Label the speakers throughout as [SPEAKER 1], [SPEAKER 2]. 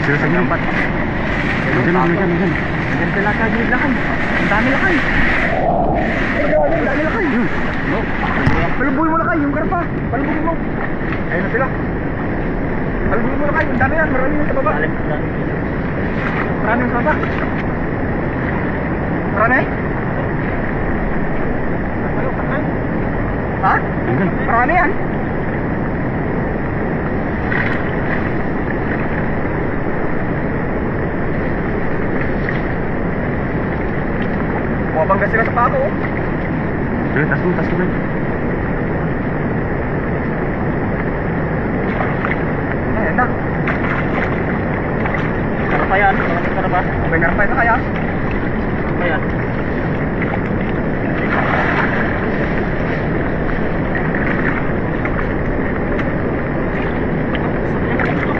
[SPEAKER 1] Sila sa lambat. Diyan sila sa gilid lakay. Ang dami lakay. Ang dami lakay. Palubuhin mo lakay, yung karpa. Palubuhin mo. Ayun na sila. Palubuhin mo lakay, ang dami yan. Marami yan sa baba. Marami sa baba. Marami? Ha? Marami yan. Bumabangga sila sa pako. Sige, tas mo. Ayan na. Karapayan, karapas. Okay, karapayan na kaya? Karapayan.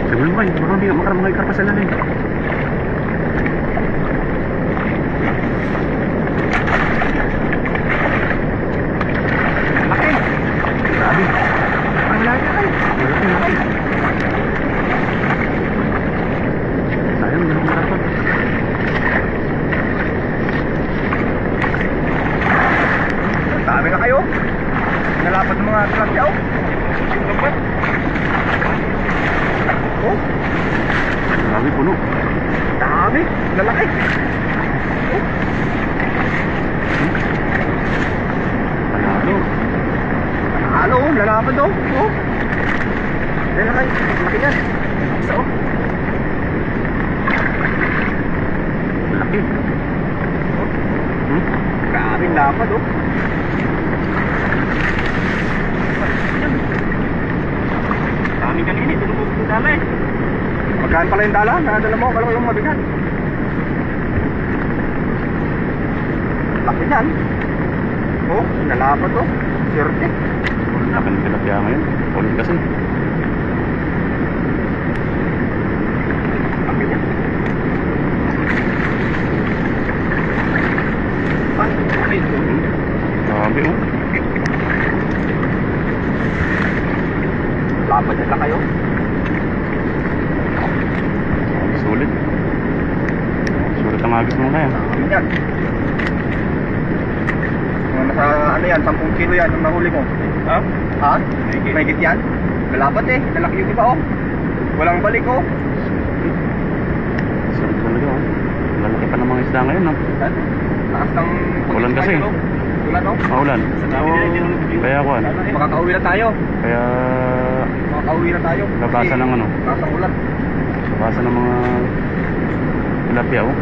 [SPEAKER 1] Sabi mo kayo, makarang mga karpas sa lalim. Dami na kayo. Nalapad ng mga tilapia. Oh. Dami puno. Dami. Lalaki. Oh. Panalo. Panalo. Lalapad oh. Oh. Lalaki. Laki yan. Isa oh. Laki. Oh. Grabe lapad oh. Dami kanini, tulog ko dala eh. Magkaan pala yung dala? Nadala mo, kala ko yung mabigat. Laki yan. Oh, nalapad oh. Sirte. Laki ng tilapia ngayon. Ulit kasi. Laki yan. Ay, sabi oh. Lapad na kayo. Sulit. Sulit ang agis mo na yan. Yan. Mga nasa ano yan, 10 kilo yan ang nahuli mo. Ha? Ha? Mahigit yan? Malapad eh. Lalaki yung iba oh. Walang balik oh. Sulit talaga oh. Lalaki pa ng mga isda ngayon oh. Taas ng... Ulan kasi. Ulan oh. Ulan. Kaya ako ano. Makakauwi na tayo. Kaya... Makakauwi na tayo. Nabasa ng ano? Nasa ulan. Nabasa ng mga tilapia oh.